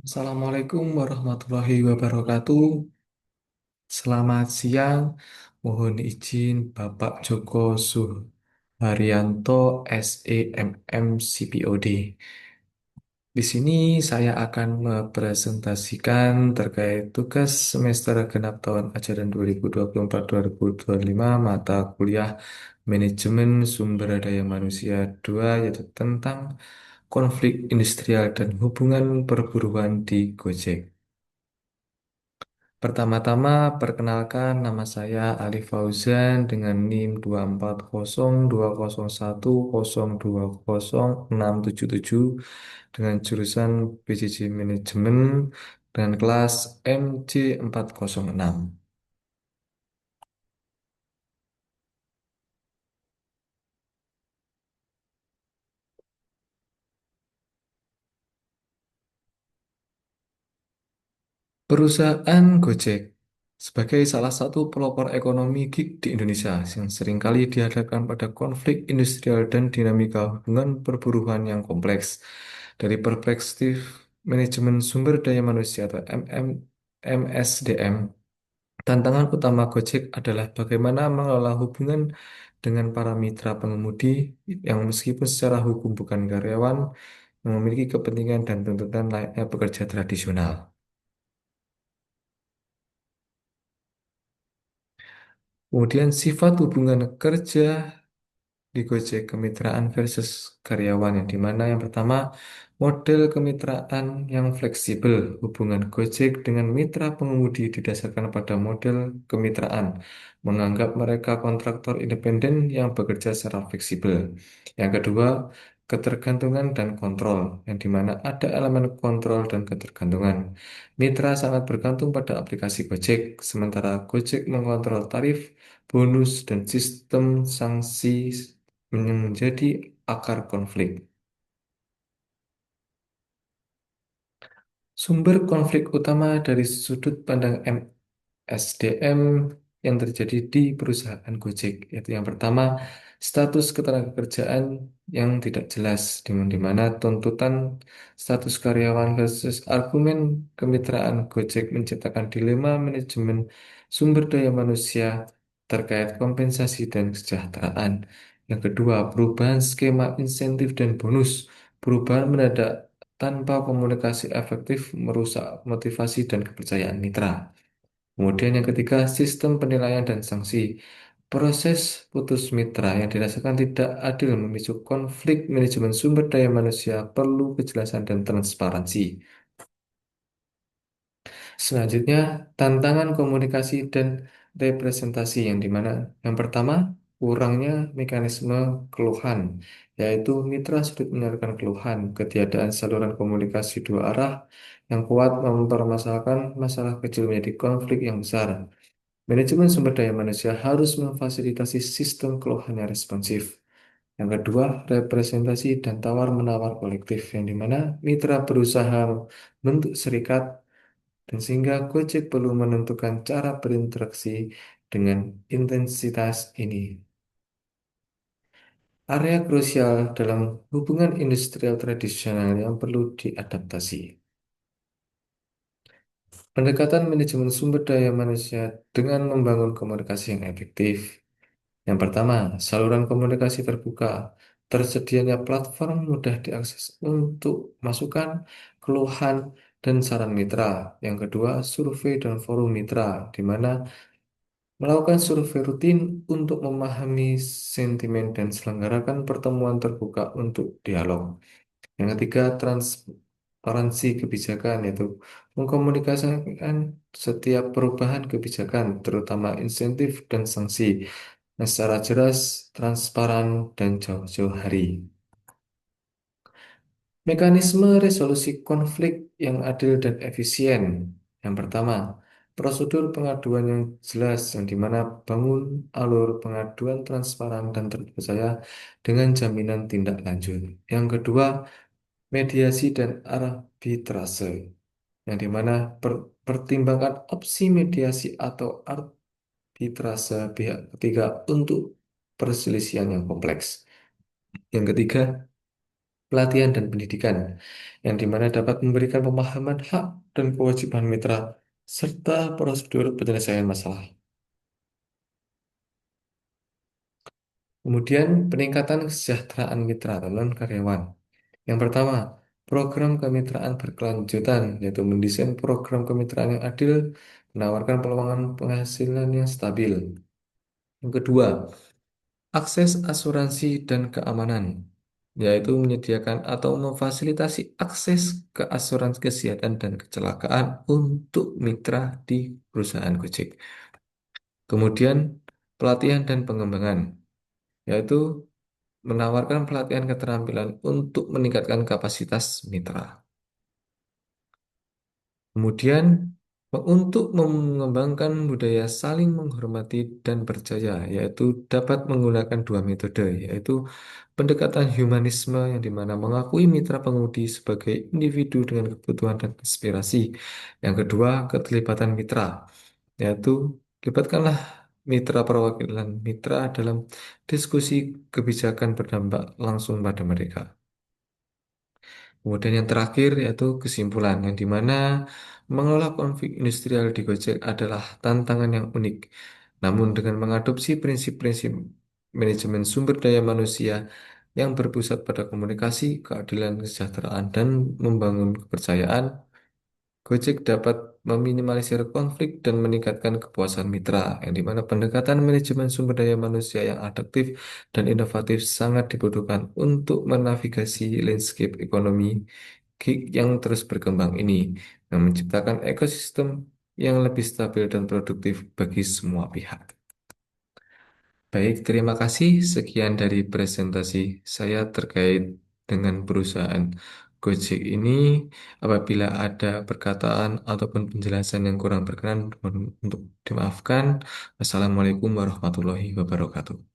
Assalamualaikum warahmatullahi wabarakatuh. Selamat siang. Mohon izin Bapak Joko Suharyanto, SEMM CPOD. Di sini saya akan mempresentasikan terkait tugas semester genap tahun ajaran 2024-2025 mata kuliah Manajemen Sumber Daya Manusia 2, yaitu tentang konflik industrial dan hubungan perburuan di Gojek. Pertama-tama, perkenalkan nama saya Ali Fauzan dengan NIM 2402021020677 dengan jurusan PJJ Manajemen dan kelas MC406. Perusahaan Gojek sebagai salah satu pelopor ekonomi gig di Indonesia yang seringkali dihadapkan pada konflik industrial dan dinamika hubungan perburuan yang kompleks. Dari perspektif manajemen sumber daya manusia atau MSDM, tantangan utama Gojek adalah bagaimana mengelola hubungan dengan para mitra pengemudi yang meskipun secara hukum bukan karyawan, yang memiliki kepentingan dan tuntutan layaknya pekerja tradisional. Kemudian sifat hubungan kerja di Gojek, kemitraan versus karyawan, yang dimana yang pertama, model kemitraan yang fleksibel. Hubungan Gojek dengan mitra pengemudi didasarkan pada model kemitraan, menganggap mereka kontraktor independen yang bekerja secara fleksibel. Yang kedua, ketergantungan dan kontrol, yang dimana ada elemen kontrol dan ketergantungan. Mitra sangat bergantung pada aplikasi Gojek, sementara Gojek mengontrol tarif, bonus, dan sistem sanksi yang menjadi akar konflik. Sumber konflik utama dari sudut pandang MSDM yang terjadi di perusahaan Gojek, yaitu yang pertama, status ketenagakerjaan yang tidak jelas, di mana tuntutan status karyawan versus argumen kemitraan Gojek menciptakan dilema manajemen sumber daya manusia terkait kompensasi dan kesejahteraan. Yang kedua, perubahan skema insentif dan bonus. Perubahan mendadak tanpa komunikasi efektif merusak motivasi dan kepercayaan mitra. Kemudian yang ketiga, sistem penilaian dan sanksi. Proses putus mitra yang dirasakan tidak adil memicu konflik manajemen sumber daya manusia, perlu kejelasan dan transparansi. Selanjutnya, tantangan komunikasi dan representasi, yang dimana yang pertama, kurangnya mekanisme keluhan, yaitu mitra sulit menyalurkan keluhan, ketiadaan saluran komunikasi dua arah yang kuat mempermasalahkan masalah kecil menjadi konflik yang besar. Manajemen sumber daya manusia harus memfasilitasi sistem keluhan yang responsif. Yang kedua, representasi dan tawar-menawar kolektif, yang dimana mitra berusaha membentuk serikat dan sehingga Gojek perlu menentukan cara berinteraksi dengan intensitas ini. Area krusial dalam hubungan industrial tradisional yang perlu diadaptasi. Pendekatan manajemen sumber daya manusia dengan membangun komunikasi yang efektif. Yang pertama, saluran komunikasi terbuka. Tersedianya platform mudah diakses untuk masukan, keluhan, dan saran mitra. Yang kedua, survei dan forum mitra, di mana melakukan survei rutin untuk memahami sentimen dan selenggarakan pertemuan terbuka untuk dialog. Yang ketiga, transparansi kebijakan, yaitu mengkomunikasikan setiap perubahan kebijakan, terutama insentif dan sanksi, yang secara jelas, transparan, dan jauh-jauh hari. Mekanisme resolusi konflik yang adil dan efisien. Yang pertama, prosedur pengaduan yang jelas, yang dimana bangun alur pengaduan transparan dan terpercaya dengan jaminan tindak lanjut. Yang kedua, mediasi dan arbitrase, yang dimana pertimbangkan opsi mediasi atau arbitrase pihak ketiga untuk perselisihan yang kompleks. Yang ketiga, pelatihan dan pendidikan, yang dimana dapat memberikan pemahaman hak dan kewajiban mitra serta prosedur penyelesaian masalah. Kemudian peningkatan kesejahteraan mitra dan karyawan. Yang pertama, program kemitraan berkelanjutan, yaitu mendesain program kemitraan yang adil, menawarkan peluang penghasilan yang stabil. Yang kedua, akses asuransi dan keamanan, yaitu menyediakan atau memfasilitasi akses ke asuransi kesehatan dan kecelakaan untuk mitra di perusahaan Gojek. Kemudian, pelatihan dan pengembangan, yaitu menawarkan pelatihan keterampilan untuk meningkatkan kapasitas mitra. Kemudian, untuk mengembangkan budaya saling menghormati dan percaya, yaitu dapat menggunakan dua metode, yaitu pendekatan humanisme yang dimana mengakui mitra pengemudi sebagai individu dengan kebutuhan dan inspirasi. Yang kedua, keterlibatan mitra, yaitu libatkanlah mitra perwakilan mitra dalam diskusi kebijakan berdampak langsung pada mereka. Kemudian yang terakhir yaitu kesimpulan, yang dimana mengelola konflik industrial di Gojek adalah tantangan yang unik. Namun dengan mengadopsi prinsip-prinsip manajemen sumber daya manusia yang berpusat pada komunikasi, keadilan, kesejahteraan, dan membangun kepercayaan, Gojek dapat meminimalisir konflik dan meningkatkan kepuasan mitra, yang dimana pendekatan manajemen sumber daya manusia yang adaptif dan inovatif sangat dibutuhkan untuk menavigasi landscape ekonomi gig yang terus berkembang ini, dan menciptakan ekosistem yang lebih stabil dan produktif bagi semua pihak. Baik, terima kasih. Sekian dari presentasi saya terkait dengan perusahaan Gojek ini. Apabila ada perkataan ataupun penjelasan yang kurang berkenan, mohon untuk dimaafkan. Wassalamualaikum warahmatullahi wabarakatuh.